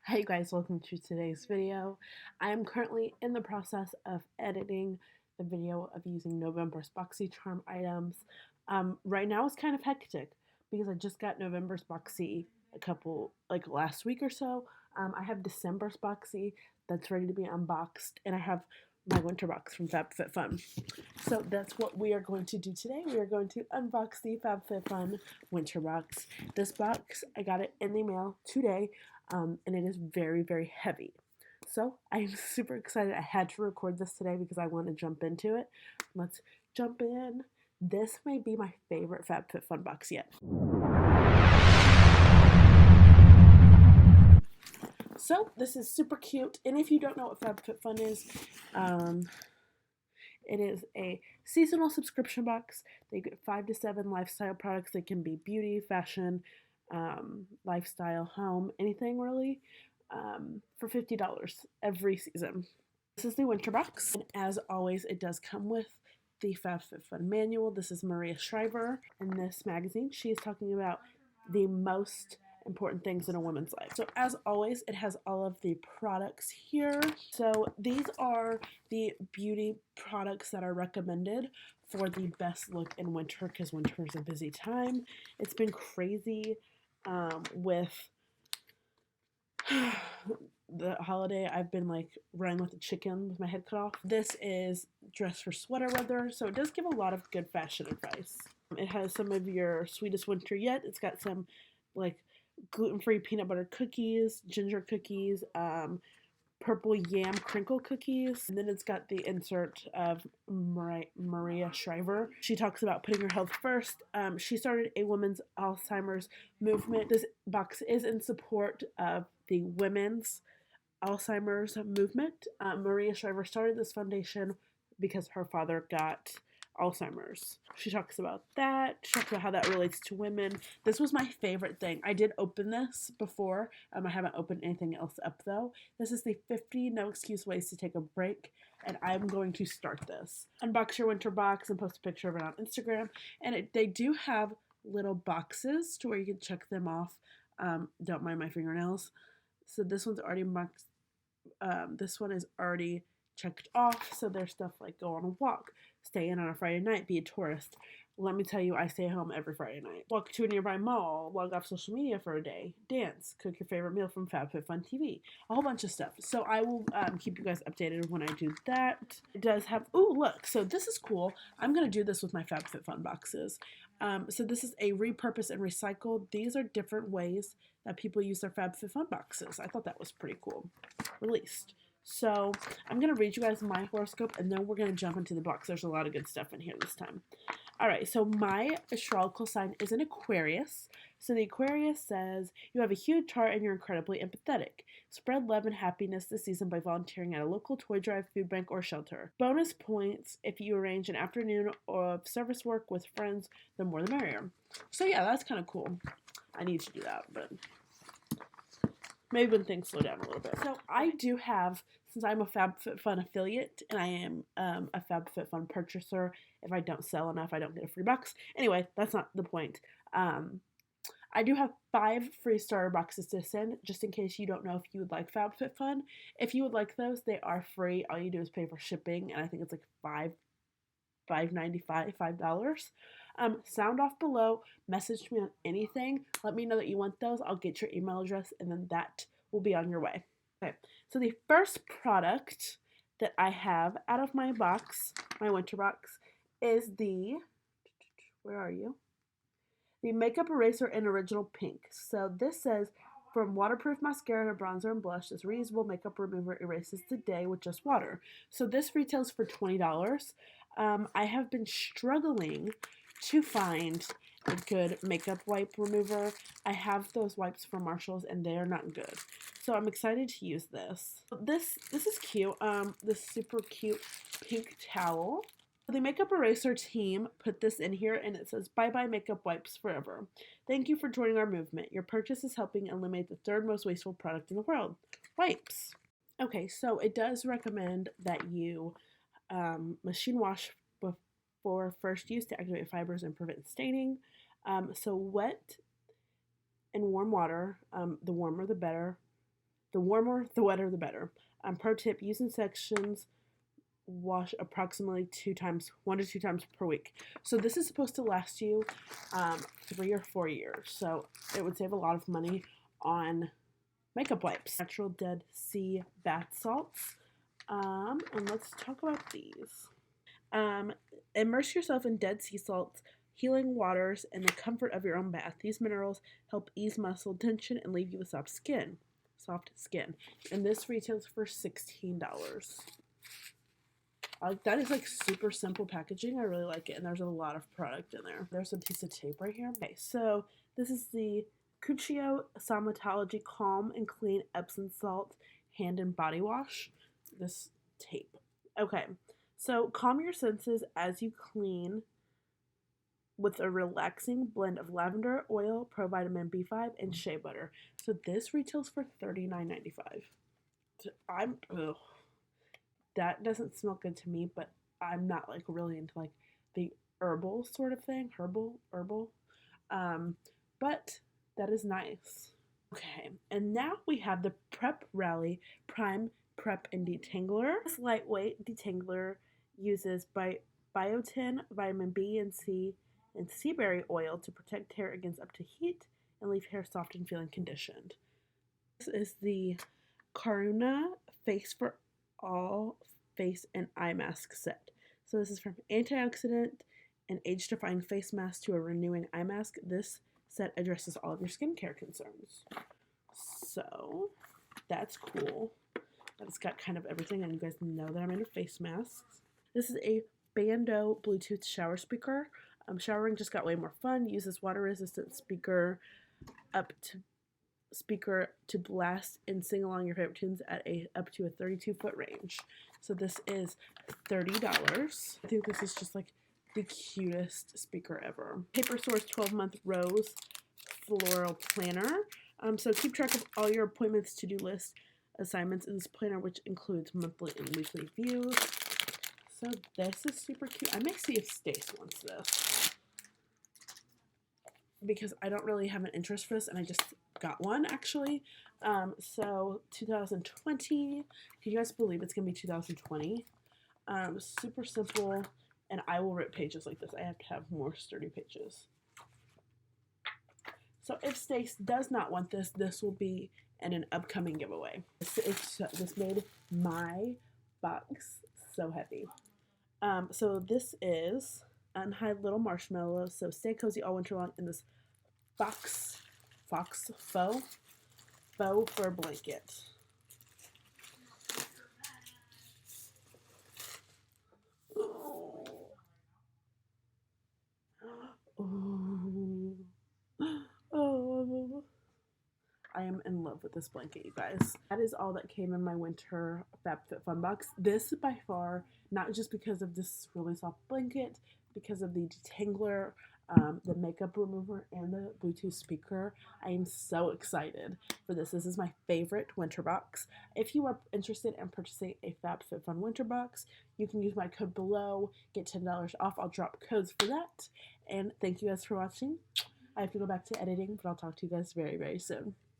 Hey guys, welcome to today's video. I am currently in the process of editing the video of using November's BoxyCharm items. Right now it's kind of hectic because I just got November's Boxy last week or so. I have December's Boxy that's ready to be unboxed, and I have my winter box from FabFitFun. So that's what we are going to do today. We are going to unbox the FabFitFun winter box. This box, I got it in the mail today, and it is very, very heavy. So I'm super excited. I had to record this today because I want to jump into it. Let's jump in. This may be my favorite FabFitFun box yet. So this is super cute, and if you don't know what FabFitFun is, it is a seasonal subscription box. They get 5 to 7 lifestyle products. They can be beauty, fashion, lifestyle, home, anything really, for $50 every season. This is the winter box, and as always, it does come with the FabFitFun manual. This is Maria Shriver. In this magazine, she is talking about the most important things in a woman's life. So as always, it has all of the products here. So these are the beauty products that are recommended for the best look in winter, because winter is a busy time. It's been crazy with the holiday. I've been like running with a chicken with my head cut off. This is dress for sweater weather, so it does give a lot of good fashion advice. It has some of your sweetest winter yet. It's got some like gluten-free peanut butter cookies, ginger cookies, purple yam crinkle cookies. And then it's got the insert of Maria Shriver. She talks about putting your health first. She started a women's Alzheimer's movement. This box is in support of the women's Alzheimer's movement. Maria Shriver started this foundation because her father got Alzheimer's. She talks about that. She talks about how that relates to women. This was my favorite thing. I did open this before. I haven't opened anything else up though. This is the 50 no excuse ways to take a break, and I'm going to start this. Unbox your winter box and post a picture of it on Instagram. And they do have little boxes to where you can check them off. Don't mind my fingernails. So this one's already marked. This one is already checked off. So there's stuff like go on a walk, stay in on a Friday night, be a tourist. Let me tell you, I stay home every Friday night. Walk to a nearby mall, log off social media for a day, dance, cook your favorite meal from FabFitFun TV, a whole bunch of stuff. So I will keep you guys updated when I do that. It does have, ooh, look, so this is cool. I'm going to do this with my FabFitFun boxes. So this is a repurpose and recycle. These are different ways that people use their FabFitFun boxes. I thought that was pretty cool. Released. So I'm going to read you guys my horoscope, and then we're going to jump into the box. There's a lot of good stuff in here this time. All right, so my astrological sign is an Aquarius. So the Aquarius says, you have a huge heart and you're incredibly empathetic. Spread love and happiness this season by volunteering at a local toy drive, food bank, or shelter. Bonus points if you arrange an afternoon of service work with friends, the more the merrier. So yeah, that's kind of cool. I need to do that, but maybe when things slow down a little bit. So I do have, since I'm a FabFitFun affiliate and I am a FabFitFun purchaser, if I don't sell enough, I don't get a free box. Anyway, that's not the point. I do have 5 free starter boxes to send, just in case you don't know if you would like FabFitFun. If you would like those, they are free. All you do is pay for shipping, and I think it's like $5.95. Sound off below, message me on anything, let me know that you want those. I'll get your email address, and then that will be on your way. Okay, so the first product that I have out of my box, my winter box, is the, where are you? The Makeup Eraser in Original Pink. So this says, from waterproof mascara to bronzer and blush, this reusable makeup remover erases the day with just water. So this retails for $20. I have been struggling to find a good makeup wipe remover. I have those wipes from Marshalls and they are not good. So I'm excited to use this. This is cute. This super cute pink towel. The Makeup Eraser team put this in here, and it says, bye bye makeup wipes forever. Thank you for joining our movement. Your purchase is helping eliminate the 3rd most wasteful product in the world, wipes. Okay, so it does recommend that you machine wash before first use to activate fibers and prevent staining. So wet and warm water, the warmer the better. The warmer, the wetter, the better. Pro tip: use in sections. Wash approximately 1 to 2 times per week. So this is supposed to last you 3 or 4 years. So it would save a lot of money on makeup wipes. Natural Dead Sea bath salts. And let's talk about these. Immerse yourself in Dead Sea salts, healing waters, and the comfort of your own bath. These minerals help ease muscle tension and leave you with soft skin. And this retails for $16. That is like super simple packaging. I really like it, and there's a lot of product in there. There's a piece of tape right here. Okay, so this is the Cuccio Somatology Calm and Clean Epsom Salt Hand and Body Wash. This tape. Okay, so calm your senses as you clean with a relaxing blend of lavender oil, provitamin B5, and shea butter. So this retails for $39.95. That doesn't smell good to me, but I'm not like really into like the herbal sort of thing. Herbal. But that is nice. Okay, and now we have the Prep Rally Prime Prep and Detangler. This lightweight detangler uses biotin, vitamin B and C, and sea berry oil to protect hair against up to heat and leave hair soft and feeling conditioned. This is the Karuna Face for All face and eye mask set. So this is from antioxidant and age-defying face mask to a renewing eye mask. This set addresses all of your skincare concerns. So that's cool. It's got kind of everything, and you guys know that I'm into face masks. This is a Bando Bluetooth shower speaker. Showering just got way more fun. Uses water-resistant speaker to blast and sing along your favorite tunes at up to a 32-foot range. So this is $30. I think this is just like the cutest speaker ever. Paper Source 12-month Rose Floral Planner. So keep track of all your appointments, to-do list, assignments in this planner, which includes monthly and weekly views. So this is super cute. I may see if Stace wants this, because I don't really have an interest for this, and I just got one actually. So 2020. Can you guys believe it's gonna be 2020? Super simple, and I will rip pages like this. I have to have more sturdy pages. So if Stace does not want this, this will be in an upcoming giveaway. This made my box so heavy. So this is Unhide Little Marshmallows. So stay cozy all winter long in this faux fur blanket. Ooh. Oh, I am in love with this blanket, you guys. That is all that came in my winter FabFitFun box. This by far, not just because of this really soft blanket, because of the detangler, the makeup remover, and the Bluetooth speaker. I am so excited for this. This is my favorite winter box. If you are interested in purchasing a FabFitFun winter box, you can use my code below, get $10 off. I'll drop codes for that. And thank you guys for watching. I have to go back to editing, but I'll talk to you guys very, very soon.